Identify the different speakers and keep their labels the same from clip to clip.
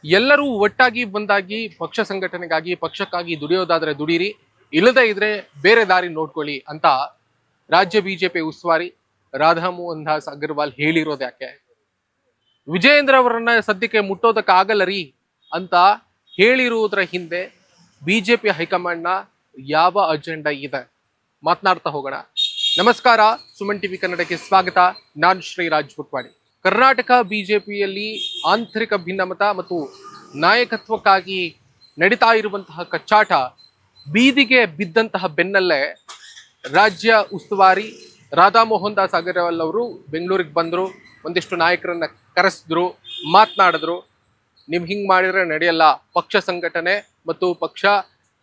Speaker 1: ಎಲ್ಲರೂ ಒಟ್ಟಾಗಿ ಒಂದಾಗಿ ಪಕ್ಷ ಸಂಘಟನೆಗಾಗಿ ಪಕ್ಷಕ್ಕಾಗಿ ದುಡಿಯೋದಾದ್ರೆ ದುಡೀರಿ, ಇಲ್ಲದೇ ಇದ್ರೆ ಬೇರೆ ದಾರಿ ನೋಡ್ಕೊಳ್ಳಿ ಅಂತ ರಾಜ್ಯ ಬಿಜೆಪಿ ಉಸ್ತುವಾರಿ ರಾಧಾ ಮೋಹನ್ ದಾಸ್ ಅಗರ್ವಾಲ್ ಹೇಳಿರೋದು ಯಾಕೆ? ವಿಜಯೇಂದ್ರ ಅವರನ್ನ ಸದ್ಯಕ್ಕೆ ಮುಟ್ಟೋದಕ್ಕಾಗಲ್ಲರಿ ಅಂತ ಹೇಳಿರುವುದರ ಹಿಂದೆ ಬಿಜೆಪಿ ಹೈಕಮಾಂಡ್ನ ಯಾವ ಅಜೆಂಡಾ ಇದೆ ಮಾತನಾಡ್ತಾ ಹೋಗೋಣ. ನಮಸ್ಕಾರ, ಸುಮನ್ ಟಿವಿ ಕನ್ನಡಕ್ಕೆ ಸ್ವಾಗತ. ನಾನು ಶ್ರೀರಾಜ್ ಬುಟ್ವಾಡಿ. ಕರ್ನಾಟಕ ಬಿಜೆಪಿಯಲ್ಲಿ ಆಂತರಿಕ ಭಿನ್ನಮತ ಮತ್ತು ನಾಯಕತ್ವಕ್ಕಾಗಿ ನಡೀತಾ ಇರುವಂತಹ ಕಚ್ಚಾಟ ಬೀದಿಗೆ ಬಿದ್ದಂತಹ ಬೆನ್ನಲ್ಲೇ ರಾಜ್ಯ ಉಸ್ತುವಾರಿ ರಾಧಾ ಮೋಹನ್ ದಾಸ್ ಅಗರ್ವಾಲ್ ಅವರು ಬೆಂಗಳೂರಿಗೆ ಬಂದರು, ಒಂದಿಷ್ಟು ನಾಯಕರನ್ನ ಕರೆಸಿದ್ರು, ಮಾತನಾಡಿದ್ರು. ನೀವು ಹಿಂಗೆ ಮಾಡಿದ್ರೆ ನಡೆಯಲ್ಲ, ಪಕ್ಷ ಸಂಘಟನೆ ಮತ್ತು ಪಕ್ಷ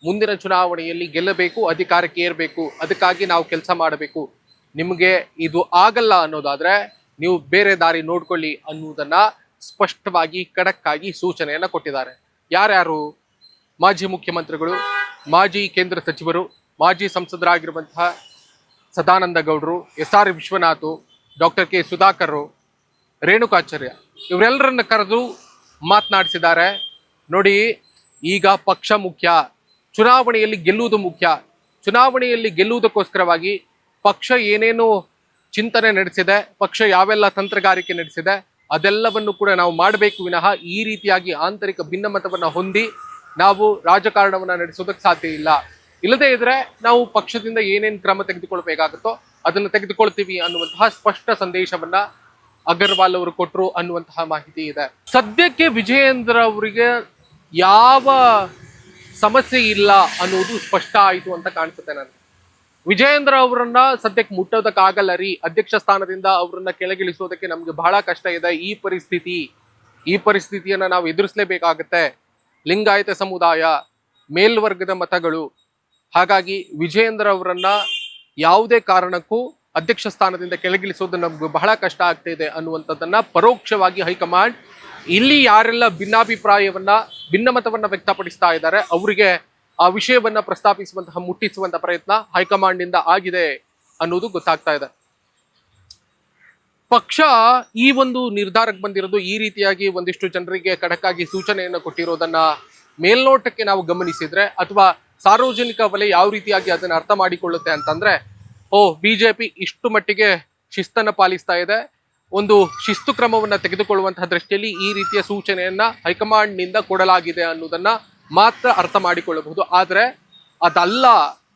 Speaker 1: ಮುಂದಿನ ಚುನಾವಣೆಯಲ್ಲಿ ಗೆಲ್ಲಬೇಕು, ಅಧಿಕಾರಕ್ಕೆ ಏರಬೇಕು, ಅದಕ್ಕಾಗಿ ನಾವು ಕೆಲಸ ಮಾಡಬೇಕು, ನಿಮಗೆ ಇದು ಆಗಲ್ಲ ಅನ್ನೋದಾದ್ರೆ ನೀವು ಬೇರೆ ದಾರಿ ನೋಡ್ಕೊಳ್ಳಿ ಅನ್ನುವುದನ್ನ ಸ್ಪಷ್ಟವಾಗಿ ಖಡಕ್ಕಾಗಿ ಸೂಚನೆಯನ್ನ ಕೊಟ್ಟಿದ್ದಾರೆ. ಯಾರ್ಯಾರು? ಮಾಜಿ ಮುಖ್ಯಮಂತ್ರಿಗಳು, ಮಾಜಿ ಕೇಂದ್ರ ಸಚಿವರು, ಮಾಜಿ ಸಂಸದರಾಗಿರುವಂತಹ ಸದಾನಂದ ಗೌಡರು, SR Vishwanath, doctor K Sudhakar, Renukacharya, ಇವರೆಲ್ಲರನ್ನ ಕರೆದು ಮಾತನಾಡಿಸಿದ್ದಾರೆ. ನೋಡಿ, ಈಗ ಪಕ್ಷ ಮುಖ್ಯ, ಚುನಾವಣೆಯಲ್ಲಿ ಗೆಲ್ಲುವುದು ಮುಖ್ಯ. ಚುನಾವಣೆಯಲ್ಲಿ ಗೆಲ್ಲುವುದಕ್ಕೋಸ್ಕರವಾಗಿ ಪಕ್ಷ ಏನೇನು ಚಿಂತನೆ ನಡೆಸಿದೆ, ಪಕ್ಷ ಯಾವೆಲ್ಲ ತಂತ್ರಗಾರಿಕೆ ನಡೆಸಿದೆ, ಅದೆಲ್ಲವನ್ನು ಕೂಡ ನಾವು ಮಾಡಬೇಕು ವಿನಃ ಈ ರೀತಿಯಾಗಿ ಆಂತರಿಕ ಭಿನ್ನಮತವನ್ನ ಹೊಂದಿ ನಾವು ರಾಜಕಾರಣವನ್ನ ನಡೆಸೋದಕ್ಕೆ ಸಾಧ್ಯ ಇಲ್ಲ. ಇಲ್ಲದೇ ಇದ್ರೆ ನಾವು ಪಕ್ಷದಿಂದ ಏನೇನು ಕ್ರಮ ತೆಗೆದುಕೊಳ್ಬೇಕಾಗುತ್ತೋ ಅದನ್ನು ತೆಗೆದುಕೊಳ್ತೀವಿ ಅನ್ನುವಂತಹ ಸ್ಪಷ್ಟ ಸಂದೇಶವನ್ನ ಅಗರ್ವಾಲ್ ಅವರು ಕೊಟ್ಟರು ಅನ್ನುವಂತಹ ಮಾಹಿತಿ ಇದೆ. ಸದ್ಯಕ್ಕೆ ವಿಜಯೇಂದ್ರ ಅವರಿಗೆ ಯಾವ ಸಮಸ್ಯೆ ಇಲ್ಲ ಅನ್ನೋದು ಸ್ಪಷ್ಟ ಆಯಿತು ಅಂತ ಕಾಣಿಸುತ್ತೆ ನನಗೆ. ವಿಜಯೇಂದ್ರ ಅವರನ್ನ ಸದ್ಯಕ್ಕೆ ಮುಟ್ಟೋದಕ್ಕಾಗಲ್ಲ ರೀ, ಅಧ್ಯಕ್ಷ ಸ್ಥಾನದಿಂದ ಅವರನ್ನ ಕೆಳಗಿಳಿಸೋದಕ್ಕೆ ನಮ್ಗೆ ಬಹಳ ಕಷ್ಟ ಇದೆ. ಈ ಪರಿಸ್ಥಿತಿಯನ್ನ ನಾವು ಎದುರಿಸಲೇಬೇಕಾಗತ್ತೆ. ಲಿಂಗಾಯತ ಸಮುದಾಯ, ಮೇಲ್ವರ್ಗದ ಮತಗಳು, ಹಾಗಾಗಿ ವಿಜಯೇಂದ್ರ ಅವರನ್ನ ಯಾವುದೇ ಕಾರಣಕ್ಕೂ ಅಧ್ಯಕ್ಷ ಸ್ಥಾನದಿಂದ ಕೆಳಗಿಳಿಸೋದು ನಮ್ಗೆ ಬಹಳ ಕಷ್ಟ ಆಗ್ತಾ ಇದೆ ಅನ್ನುವಂಥದ್ದನ್ನ ಪರೋಕ್ಷವಾಗಿ ಹೈಕಮಾಂಡ್ ಇಲ್ಲಿ ಯಾರೆಲ್ಲ ಭಿನ್ನಮತವನ್ನ ವ್ಯಕ್ತಪಡಿಸ್ತಾ ಇದ್ದಾರೆ ಅವರಿಗೆ ಆ ವಿಷಯವನ್ನ ಪ್ರಸ್ತಾಪಿಸುವಂತಹ, ಮುಟ್ಟಿಸುವಂತಹ ಪ್ರಯತ್ನ ಹೈಕಮಾಂಡ್ ಇಂದ ಆಗಿದೆ ಅನ್ನೋದು ಗೊತ್ತಾಗ್ತಾ ಇದೆ. ಪಕ್ಷ ಈ ಒಂದು ನಿರ್ಧಾರಕ್ಕೆ ಬಂದಿರೋದು, ಈ ರೀತಿಯಾಗಿ ಒಂದಿಷ್ಟು ಜನರಿಗೆ ಖಡಕ್ಕಾಗಿ ಸೂಚನೆಯನ್ನು ಕೊಟ್ಟಿರೋದನ್ನ ಮೇಲ್ನೋಟಕ್ಕೆ ನಾವು ಗಮನಿಸಿದ್ರೆ, ಅಥವಾ ಸಾರ್ವಜನಿಕ ವಲಯ ಯಾವ ರೀತಿಯಾಗಿ ಅದನ್ನ ಅರ್ಥ ಮಾಡಿಕೊಳ್ಳುತ್ತೆ ಅಂತಂದ್ರೆ, ಬಿಜೆಪಿ ಇಷ್ಟು ಮಟ್ಟಿಗೆ ಶಿಸ್ತನ್ನ ಪಾಲಿಸ್ತಾ ಇದೆ, ಒಂದು ಶಿಸ್ತು ಕ್ರಮವನ್ನ ತೆಗೆದುಕೊಳ್ಳುವಂತಹ ದೃಷ್ಟಿಯಲ್ಲಿ ಈ ರೀತಿಯ ಸೂಚನೆಯನ್ನ ಹೈಕಮಾಂಡ್ ನಿಂದ ಕೊಡಲಾಗಿದೆ ಅನ್ನೋದನ್ನ ಮಾತ್ರ ಅರ್ಥ ಮಾಡಿಕೊಳ್ಳಬಹುದು. ಆದ್ರೆ ಅದಲ್ಲ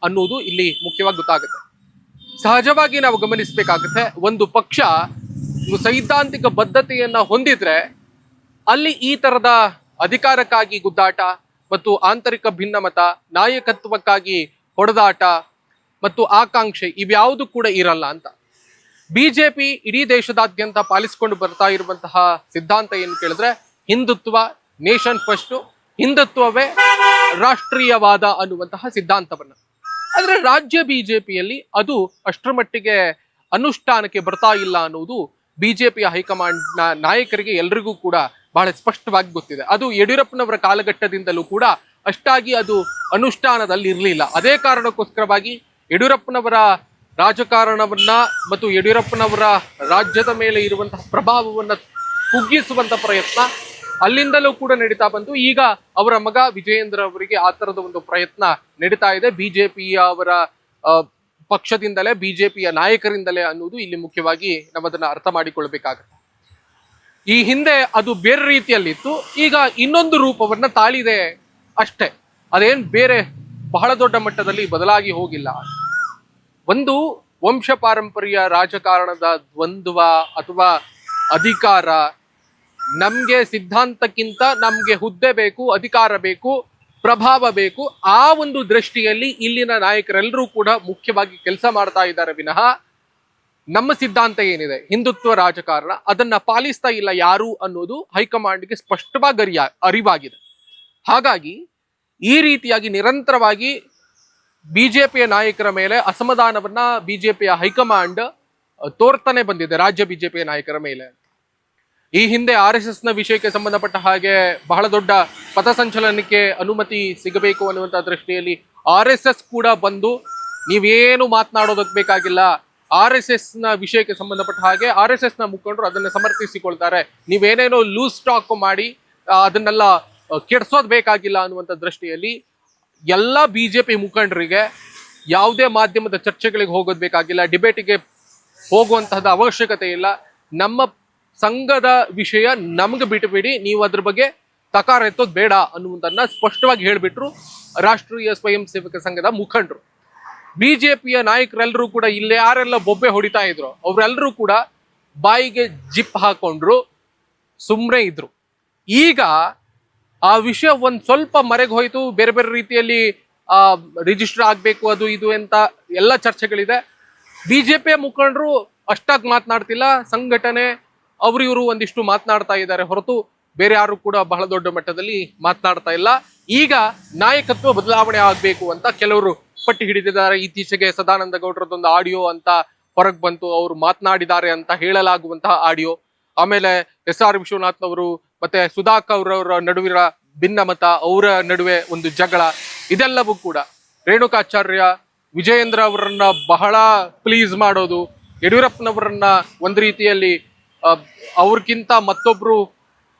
Speaker 1: ಅನ್ನೋದು ಇಲ್ಲಿ ಮುಖ್ಯವಾಗಿ ಗೊತ್ತಾಗುತ್ತೆ. ಸಹಜವಾಗಿ ನಾವು ಗಮನಿಸಬೇಕಾಗುತ್ತೆ, ಒಂದು ಪಕ್ಷ ಸೈದ್ಧಾಂತಿಕ ಬದ್ಧತೆಯನ್ನ ಹೊಂದಿದ್ರೆ ಅಲ್ಲಿ ಈ ತರದ ಅಧಿಕಾರಕ್ಕಾಗಿ ಗುದ್ದಾಟ ಮತ್ತು ಆಂತರಿಕ ಭಿನ್ನಮತ, ನಾಯಕತ್ವಕ್ಕಾಗಿ ಹೊಡೆದಾಟ ಮತ್ತು ಆಕಾಂಕ್ಷೆ ಇವ್ಯಾವುದು ಕೂಡ ಇರಲ್ಲ ಅಂತ. ಬಿಜೆಪಿ ಇಡೀ ದೇಶದಾದ್ಯಂತ ಪಾಲಿಸಿಕೊಂಡು ಬರ್ತಾ ಇರುವಂತಹ ಸಿದ್ಧಾಂತ ಏನು ಕೇಳಿದ್ರೆ, ಹಿಂದುತ್ವ, ನೇಷನ್ ಫಸ್ಟ್, ಹಿಂದುತ್ವವೇ ರಾಷ್ಟ್ರೀಯವಾದ ಅನ್ನುವಂತಹ ಸಿದ್ಧಾಂತವನ್ನ. ಆದ್ರೆ ರಾಜ್ಯ ಬಿಜೆಪಿಯಲ್ಲಿ ಅದು ಅಷ್ಟರ ಮಟ್ಟಿಗೆ ಅನುಷ್ಠಾನಕ್ಕೆ ಬರ್ತಾ ಇಲ್ಲ ಅನ್ನೋದು ಬಿಜೆಪಿಯ ಹೈಕಮಾಂಡ್ನ ನಾಯಕರಿಗೆ ಎಲ್ರಿಗೂ ಕೂಡ ಬಹಳ ಸ್ಪಷ್ಟವಾಗಿ ಗೊತ್ತಿದೆ. ಅದು ಯಡಿಯೂರಪ್ಪನವರ ಕಾಲಘಟ್ಟದಿಂದಲೂ ಕೂಡ ಅಷ್ಟಾಗಿ ಅದು ಅನುಷ್ಠಾನದಲ್ಲಿ ಇರಲಿಲ್ಲ. ಅದೇ ಕಾರಣಕ್ಕೋಸ್ಕರವಾಗಿ ಯಡಿಯೂರಪ್ಪನವರ ರಾಜಕಾರಣವನ್ನ ಮತ್ತು ಯಡಿಯೂರಪ್ಪನವರ ರಾಜ್ಯದ ಮೇಲೆ ಇರುವಂತಹ ಪ್ರಭಾವವನ್ನ ಕುಗ್ಗಿಸುವಂತ ಪ್ರಯತ್ನ ಅಲ್ಲಿಂದಲೂ ಕೂಡ ನಡೀತಾ ಬಂತು. ಈಗ ಅವರ ಮಗ ವಿಜಯೇಂದ್ರ ಅವರಿಗೆ ಆ ತರದ ಒಂದು ಪ್ರಯತ್ನ ನಡೀತಾ ಇದೆ, ಬಿಜೆಪಿಯ ಅವರ ಪಕ್ಷದಿಂದಲೇ, ಬಿಜೆಪಿಯ ನಾಯಕರಿಂದಲೇ ಅನ್ನೋದು ಇಲ್ಲಿ ಮುಖ್ಯವಾಗಿ ನಾವು ಅದನ್ನ ಅರ್ಥ ಮಾಡಿಕೊಳ್ಬೇಕಾಗತ್ತೆ. ಈ ಹಿಂದೆ ಅದು ಬೇರೆ ರೀತಿಯಲ್ಲಿತ್ತು, ಈಗ ಇನ್ನೊಂದು ರೂಪವನ್ನ ತಾಳಿದೆ ಅಷ್ಟೇ. ಅದೇನ್ ಬೇರೆ ಬಹಳ ದೊಡ್ಡ ಮಟ್ಟದಲ್ಲಿ ಬದಲಾಗಿ ಹೋಗಿಲ್ಲ. ಒಂದು ವಂಶ ಪಾರಂಪರ್ಯ ರಾಜಕಾರಣದ ದ್ವಂದ್ವ ಅಥವಾ ಅಧಿಕಾರ, ನಮ್ಗೆ ಸಿದ್ಧಾಂತಕ್ಕಿಂತ ನಮ್ಗೆ ಹುದ್ದೆ ಬೇಕು, ಅಧಿಕಾರ ಬೇಕು, ಪ್ರಭಾವ ಬೇಕು, ಆ ಒಂದು ದೃಷ್ಟಿಯಲ್ಲಿ ಇಲ್ಲಿನ ನಾಯಕರೆಲ್ಲರೂ ಕೂಡ ಮುಖ್ಯವಾಗಿ ಕೆಲಸ ಮಾಡ್ತಾ ಇದ್ದಾರೆ ವಿನಃ ನಮ್ಮ ಸಿದ್ಧಾಂತ ಏನಿದೆ ಹಿಂದುತ್ವ ರಾಜಕಾರಣ ಅದನ್ನ ಪಾಲಿಸ್ತಾ ಇಲ್ಲ ಯಾರು ಅನ್ನೋದು ಹೈಕಮಾಂಡ್ಗೆ ಸ್ಪಷ್ಟವಾಗಿ ಅರಿವಾಗಿದೆ. ಹಾಗಾಗಿ ಈ ರೀತಿಯಾಗಿ ನಿರಂತರವಾಗಿ ಬಿಜೆಪಿಯ ನಾಯಕರ ಮೇಲೆ ಅಸಮಾಧಾನವನ್ನ ಬಿಜೆಪಿಯ ಹೈಕಮಾಂಡ್ ತೋರ್ತಾನೆ ಬಂದಿದೆ, ರಾಜ್ಯ ಬಿಜೆಪಿಯ ನಾಯಕರ ಮೇಲೆ. ಈ ಹಿಂದೆ RSS ನ ವಿಷಯಕ್ಕೆ ಸಂಬಂಧಪಟ್ಟ ಹಾಗೆ ಬಹಳ ದೊಡ್ಡ ಪಥಸಂಚಲನಕ್ಕೆ ಅನುಮತಿ ಸಿಗಬೇಕು ಅನ್ನುವಂತ ದೃಷ್ಟಿಯಲ್ಲಿ RSS ಕೂಡ ಬಂದು ನೀವೇನು ಮಾತನಾಡೋದಕ್ಕೆ ಬೇಕಾಗಿಲ್ಲ, RSS ನ ವಿಷಯಕ್ಕೆ ಸಂಬಂಧಪಟ್ಟ ಹಾಗೆ RSS ನ ಮುಖಂಡರು ಅದನ್ನ ಸಮರ್ಥಿಸಿಕೊಳ್ತಾರೆ, ನೀವೇನೇನೋ ಲೂಸ್ ಟಾಕ್ ಮಾಡಿ ಅದನ್ನೆಲ್ಲ ಕೆಡ್ಸೋದ್ ಬೇಕಾಗಿಲ್ಲ ಅನ್ನುವಂಥ ದೃಷ್ಟಿಯಲ್ಲಿ ಎಲ್ಲ ಬಿಜೆಪಿ ಮುಖಂಡರಿಗೆ ಯಾವುದೇ ಮಾಧ್ಯಮದ ಚರ್ಚೆಗಳಿಗೆ ಹೋಗೋದು ಬೇಕಾಗಿಲ್ಲ, ಡಿಬೇಟಿಗೆ ಹೋಗುವಂತಹದ ಅವಶ್ಯಕತೆ ಇಲ್ಲ. ನಮ್ಮ ಸಂಘದ ವಿಷಯ ನಮ್ಗೆ ಬಿಟ್ಟುಬಿಡಿ, ನೀವು ಅದ್ರ ಬಗ್ಗೆ ತಕಾರ ಎತ್ತೋದು ಬೇಡ ಅನ್ನುವುದನ್ನ ಸ್ಪಷ್ಟವಾಗಿ ಹೇಳಿಬಿಟ್ರು ರಾಷ್ಟ್ರೀಯ ಸ್ವಯಂ ಸೇವಕ ಸಂಘದ ಮುಖಂಡರು. ಬಿಜೆಪಿಯ ನಾಯಕರೆಲ್ಲರೂ ಕೂಡ ಇಲ್ಲಿ ಯಾರೆಲ್ಲ ಬೊಬ್ಬೆ ಹೊಡಿತಾ ಇದ್ರು ಅವರೆಲ್ಲರೂ ಕೂಡ ಬಾಯಿಗೆ ಜಿಪ್ ಹಾಕೊಂಡ್ರು, ಸುಮ್ಮನೆ ಇದ್ರು. ಈಗ ಆ ವಿಷಯ ಒಂದ್ ಸ್ವಲ್ಪ ಮರೆಗೆ ಹೋಯ್ತು, ಬೇರೆ ಬೇರೆ ರೀತಿಯಲ್ಲಿ ರಿಜಿಸ್ಟರ್ ಆಗ್ಬೇಕು ಅದು ಇದು ಅಂತ ಎಲ್ಲ ಚರ್ಚೆಗಳಿದೆ. ಬಿಜೆಪಿಯ ಮುಖಂಡರು ಅಷ್ಟಾಗಿ ಮಾತನಾಡ್ತಿಲ್ಲ, ಸಂಘಟನೆ ಅವರು ಇವರು ಒಂದಿಷ್ಟು ಮಾತನಾಡ್ತಾ ಇದ್ದಾರೆ ಹೊರತು ಬೇರೆ ಯಾರು ಕೂಡ ಬಹಳ ದೊಡ್ಡ ಮಟ್ಟದಲ್ಲಿ ಮಾತನಾಡ್ತಾ ಇಲ್ಲ. ಈಗ ನಾಯಕತ್ವ ಬದಲಾವಣೆ ಆಗ್ಬೇಕು ಅಂತ ಕೆಲವರು ಪಟ್ಟಿ ಹಿಡಿದಿದ್ದಾರೆ. ಇತ್ತೀಚೆಗೆ ಸದಾನಂದ ಗೌಡರದೊಂದು ಆಡಿಯೋ ಅಂತ ಹೊರಗೆ ಬಂತು, ಅವರು ಮಾತನಾಡಿದ್ದಾರೆ ಅಂತ ಹೇಳಲಾಗುವಂತಹ ಆಡಿಯೋ. ಆಮೇಲೆ SR ವಿಶ್ವನಾಥ್ನವರು ಮತ್ತೆ ಸುಧಾಕರ್ ಅವರ ನಡುವಿನ ಭಿನ್ನಮತ, ಅವರ ನಡುವೆ ಒಂದು ಜಗಳ, ಇದೆಲ್ಲವೂ ಕೂಡ ರೇಣುಕಾಚಾರ್ಯ ವಿಜಯೇಂದ್ರ ಅವರನ್ನ ಬಹಳ ಪ್ಲೀಸ್ ಮಾಡೋದು, ಯಡಿಯೂರಪ್ಪನವರನ್ನ ಒಂದು ರೀತಿಯಲ್ಲಿ ಅವ್ರಿಗಿಂತ ಮತ್ತೊಬ್ರು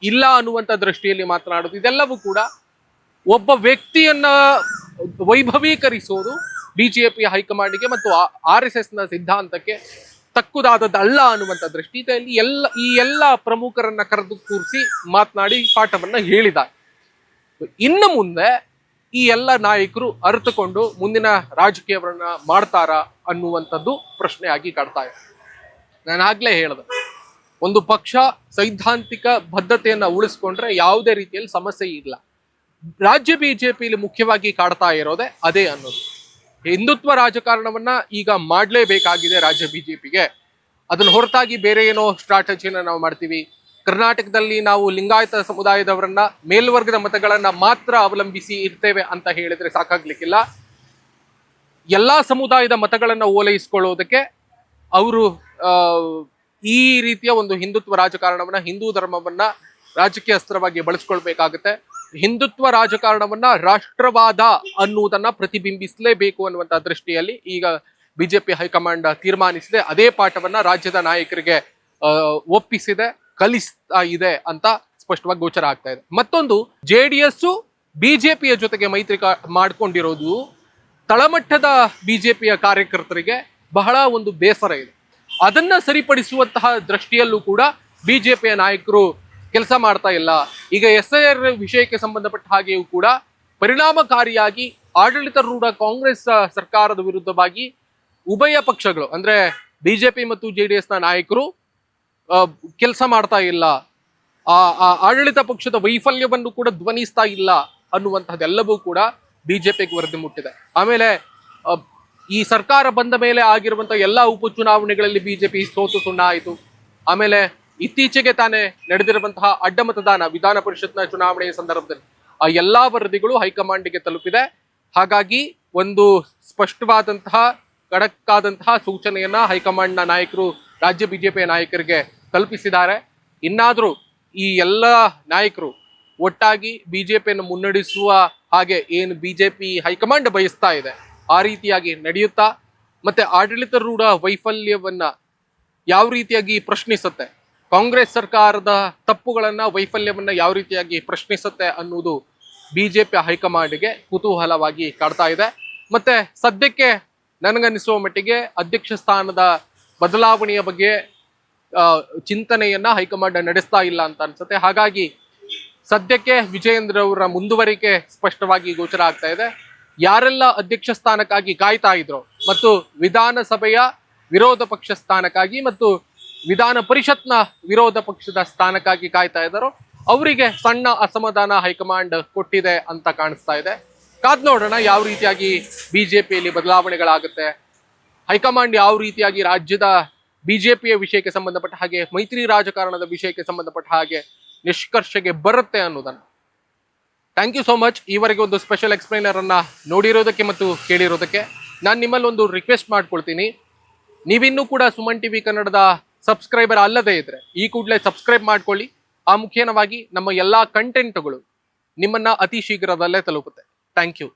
Speaker 1: ಇಲ್ಲ ಅನ್ನುವಂಥ ದೃಷ್ಟಿಯಲ್ಲಿ ಮಾತನಾಡೋದು, ಇದೆಲ್ಲವೂ ಕೂಡ ಒಬ್ಬ ವ್ಯಕ್ತಿಯನ್ನ ವೈಭವೀಕರಿಸೋದು ಬಿಜೆಪಿ ಹೈಕಮಾಂಡ್ಗೆ ಮತ್ತು RSS ನ ಸಿದ್ಧಾಂತಕ್ಕೆ ತಕ್ಕುದಾದದ್ದಲ್ಲ ಅನ್ನುವಂಥ ದೃಷ್ಟಿಯಲ್ಲಿ ಈ ಎಲ್ಲ ಪ್ರಮುಖರನ್ನ ಕರೆದು ಕೂರಿಸಿ ಮಾತನಾಡಿ ಪಾಠವನ್ನ ಹೇಳಿದ್ದಾರೆ. ಇನ್ನು ಮುಂದೆ ಈ ಎಲ್ಲ ನಾಯಕರು ಅರಿತುಕೊಂಡು ಮುಂದಿನ ರಾಜಕೀಯವನ್ನ ಮಾಡ್ತಾರ ಅನ್ನುವಂಥದ್ದು ಪ್ರಶ್ನೆಯಾಗಿ ಕಾಡ್ತಾ ಇದೆ. ನಾನು ಆಗ್ಲೇ ಹೇಳಿದೆ, ಒಂದು ಪಕ್ಷ ಸೈದ್ಧಾಂತಿಕ ಬದ್ಧತೆಯನ್ನ ಉಳಿಸ್ಕೊಂಡ್ರೆ ಯಾವುದೇ ರೀತಿಯಲ್ಲಿ ಸಮಸ್ಯೆ ಇಲ್ಲ. ರಾಜ್ಯ ಬಿಜೆಪಿಯಲ್ಲಿ ಮುಖ್ಯವಾಗಿ ಕಾಡ್ತಾ ಇರೋದೇ ಅದೇ ಅನ್ನೋದು. ಹಿಂದುತ್ವ ರಾಜಕಾರಣವನ್ನ ಈಗ ಮಾಡ್ಲೇಬೇಕಾಗಿದೆ ರಾಜ್ಯ ಬಿಜೆಪಿಗೆ. ಅದನ್ನ ಹೊರತಾಗಿ ಬೇರೆ ಏನೋ ಸ್ಟ್ರಾಟಜಿನ ನಾವು ಮಾಡ್ತೀವಿ, ಕರ್ನಾಟಕದಲ್ಲಿ ನಾವು ಲಿಂಗಾಯತ ಸಮುದಾಯದವರನ್ನ ಮೇಲ್ವರ್ಗದ ಮತಗಳನ್ನ ಮಾತ್ರ ಅವಲಂಬಿಸಿ ಇರ್ತೇವೆ ಅಂತ ಹೇಳಿದ್ರೆ ಸಾಕಾಗ್ಲಿಕ್ಕಿಲ್ಲ. ಎಲ್ಲಾ ಸಮುದಾಯದ ಮತಗಳನ್ನ ಓಲೈಸ್ಕೊಳ್ಳೋದಕ್ಕೆ ಅವರು ಈ ರೀತಿಯ ಒಂದು ಹಿಂದುತ್ವ ರಾಜಕಾರಣವನ್ನ, ಹಿಂದೂ ಧರ್ಮವನ್ನ ರಾಜಕೀಯ ಅಸ್ತ್ರವಾಗಿ ಬಳಸ್ಕೊಳ್ಬೇಕಾಗತ್ತೆ. ಹಿಂದುತ್ವ ರಾಜಕಾರಣವನ್ನ ರಾಷ್ಟ್ರವಾದ ಅನ್ನುವುದನ್ನ ಪ್ರತಿಬಿಂಬಿಸಲೇಬೇಕು ಅನ್ನುವಂತ ದೃಷ್ಟಿಯಲ್ಲಿ ಈಗ ಬಿಜೆಪಿ ಹೈಕಮಾಂಡ್ ತೀರ್ಮಾನಿಸಿದೆ. ಅದೇ ಪಾಠವನ್ನ ರಾಜ್ಯದ ನಾಯಕರಿಗೆ ಒಪ್ಪಿಸಿದೆ, ಕಲಿಸ್ತಾ ಇದೆ ಅಂತ ಸ್ಪಷ್ಟವಾಗಿ ಗೋಚರ ಆಗ್ತಾ ಇದೆ. ಮತ್ತೊಂದು, JDS ಬಿಜೆಪಿಯ ಜೊತೆಗೆ ಮೈತ್ರಿ ಮಾಡ್ಕೊಂಡಿರೋದು ತಳಮಟ್ಟದ ಬಿಜೆಪಿಯ ಕಾರ್ಯಕರ್ತರಿಗೆ ಬಹಳ ಒಂದು ಬೇಸರ ಇದೆ. ಅದನ್ನ ಸರಿಪಡಿಸುವಂತಹ ದೃಷ್ಟಿಯಲ್ಲೂ ಕೂಡ ಬಿಜೆಪಿಯ ನಾಯಕರು ಕೆಲಸ ಮಾಡ್ತಾ ಇಲ್ಲ. ಈಗ SIR ವಿಷಯಕ್ಕೆ ಸಂಬಂಧಪಟ್ಟ ಹಾಗೆಯೂ ಕೂಡ ಪರಿಣಾಮಕಾರಿಯಾಗಿ ಆಡಳಿತಾರೂಢ ಕಾಂಗ್ರೆಸ್ ಸರ್ಕಾರದ ವಿರುದ್ಧವಾಗಿ ಉಭಯ ಪಕ್ಷಗಳು ಅಂದ್ರೆ ಬಿಜೆಪಿ ಮತ್ತು JDS ನ ನಾಯಕರು ಕೆಲಸ ಮಾಡ್ತಾ ಇಲ್ಲ, ಆಡಳಿತ ಪಕ್ಷದ ವೈಫಲ್ಯವನ್ನು ಕೂಡ ಧ್ವನಿಸ್ತಾ ಇಲ್ಲ ಅನ್ನುವಂತಹದ್ದೆಲ್ಲವೂ ಕೂಡ ಬಿಜೆಪಿಗೆ ವರದಿ ಮುಟ್ಟಿದೆ. ಆಮೇಲೆ ಈ ಸರ್ಕಾರ ಬಂದ ಮೇಲೆ ಆಗಿರುವಂತಹ ಎಲ್ಲಾ ಉಪಚುನಾವಣೆಗಳಲ್ಲಿ ಬಿಜೆಪಿ ಸೋತು ಸುಣ್ಣ ಆಯಿತು. ಆಮೇಲೆ ಇತ್ತೀಚೆಗೆ ತಾನೇ ನಡೆದಿರುವಂತಹ ಅಡ್ಡ ಮತದಾನ ವಿಧಾನ ಪರಿಷತ್ನ ಚುನಾವಣೆಯ ಸಂದರ್ಭದಲ್ಲಿ ಆ ಎಲ್ಲಾ ವರದಿಗಳು ಹೈಕಮಾಂಡ್ಗೆ ತಲುಪಿದೆ. ಹಾಗಾಗಿ ಒಂದು ಸ್ಪಷ್ಟವಾದಂತಹ ಖಡಕ್ ಆದಂತಹ ಸೂಚನೆಯನ್ನ ಹೈಕಮಾಂಡ್ನ ನಾಯಕರು ರಾಜ್ಯ ಬಿಜೆಪಿಯ ನಾಯಕರಿಗೆ ತಲುಪಿಸಿದ್ದಾರೆ. ಇನ್ನಾದ್ರೂ ಈ ಎಲ್ಲ ನಾಯಕರು ಒಟ್ಟಾಗಿ ಬಿಜೆಪಿಯನ್ನು ಮುನ್ನಡೆಸುವ ಹಾಗೆ ಏನು ಬಿಜೆಪಿ ಹೈಕಮಾಂಡ್ ಬಯಸ್ತಾ ಇದೆ ಆ ರೀತಿಯಾಗಿ ನಡೆಯುತ್ತಾ, ಮತ್ತೆ ಆಡಳಿತಾರೂಢ ವೈಫಲ್ಯವನ್ನ ಯಾವ ರೀತಿಯಾಗಿ ಪ್ರಶ್ನಿಸುತ್ತೆ, ಕಾಂಗ್ರೆಸ್ ಸರ್ಕಾರದ ತಪ್ಪುಗಳನ್ನ ವೈಫಲ್ಯವನ್ನ ಯಾವ ರೀತಿಯಾಗಿ ಪ್ರಶ್ನಿಸುತ್ತೆ ಅನ್ನುವುದು ಬಿಜೆಪಿ ಹೈಕಮಾಂಡ್ಗೆ ಕುತೂಹಲವಾಗಿ ಕಾಡ್ತಾ ಇದೆ. ಮತ್ತೆ ಸದ್ಯಕ್ಕೆ ನನಗನ್ನಿಸುವ ಮಟ್ಟಿಗೆ ಅಧ್ಯಕ್ಷ ಸ್ಥಾನದ ಬದಲಾವಣೆಯ ಬಗ್ಗೆ ಚಿಂತನೆಯನ್ನ ಹೈಕಮಾಂಡ್ ನಡೆಸ್ತಾ ಇಲ್ಲ ಅಂತ ಅನ್ಸುತ್ತೆ. ಹಾಗಾಗಿ ಸದ್ಯಕ್ಕೆ ವಿಜಯೇಂದ್ರ ಅವರ ಮುಂದುವರಿಕೆ ಸ್ಪಷ್ಟವಾಗಿ ಗೋಚರ ಆಗ್ತಾ ಇದೆ. ಯಾರೆಲ್ಲ ಅಧ್ಯಕ್ಷ ಸ್ಥಾನಕ್ಕಾಗಿ ಕಾಯ್ತಾ ಇದ್ರು ಮತ್ತು ವಿಧಾನಸಭೆಯ ವಿರೋಧ ಪಕ್ಷ ಸ್ಥಾನಕ್ಕಾಗಿ ಮತ್ತು ವಿಧಾನ ಪರಿಷತ್ನ ವಿರೋಧ ಪಕ್ಷದ ಸ್ಥಾನಕ್ಕಾಗಿ ಕಾಯ್ತಾ ಇದ್ದಾರೋ ಅವರಿಗೆ ಸಣ್ಣ ಅಸಮಾಧಾನ ಹೈಕಮಾಂಡ್ ಕೊಟ್ಟಿದೆ ಅಂತ ಕಾಣಿಸ್ತಾ ಇದೆ. ಕಾದ್ ನೋಡೋಣ ಯಾವ ರೀತಿಯಾಗಿ ಬಿಜೆಪಿಯಲ್ಲಿ ಬದಲಾವಣೆಗಳಾಗುತ್ತೆ, ಹೈಕಮಾಂಡ್ ಯಾವ ರೀತಿಯಾಗಿ ರಾಜ್ಯದ ಬಿಜೆಪಿಯ ವಿಷಯಕ್ಕೆ ಸಂಬಂಧಪಟ್ಟ ಹಾಗೆ ಮೈತ್ರಿ ರಾಜಕಾರಣದ ವಿಷಯಕ್ಕೆ ಸಂಬಂಧಪಟ್ಟ ಹಾಗೆ ನಿಷ್ಕರ್ಷೆಗೆ ಬರುತ್ತೆ ಅನ್ನೋದನ್ನ. Thank you so much. ಈವರೆಗೆ ಒಂದು ಸ್ಪೆಷಲ್ ಎಕ್ಸ್ಪ್ಲೈನರ್ ಅನ್ನ ನೋಡಿರೋದಕ್ಕೆ ಮತ್ತು ಕೇಳಿರೋದಕ್ಕೆ. ನಾನು ನಿಮ್ಮಲ್ಲಿ ಒಂದು ರಿಕ್ವೆಸ್ಟ್ ಮಾಡ್ಕೊಳ್ತೀನಿ, ನೀವಿನ್ನೂ ಕೂಡ ಸುಮನ್ ಟಿವಿ ಕನ್ನಡದ ಸಬ್ಸ್ಕ್ರೈಬರ್ ಅಲ್ಲದೇ ಇದ್ರೆ ಈ ಕೂಡಲೇ ಸಬ್ಸ್ಕ್ರೈಬ್ ಮಾಡ್ಕೊಳ್ಳಿ. ಆ ಮುಖೇನವಾಗಿ ನಮ್ಮ ಎಲ್ಲಾ ಕಂಟೆಂಟ್ಗಳು ನಿಮ್ಮನ್ನ ಅತಿ ಶೀಘ್ರದಲ್ಲೇ ತಲುಪುತ್ತೆ. Thank you.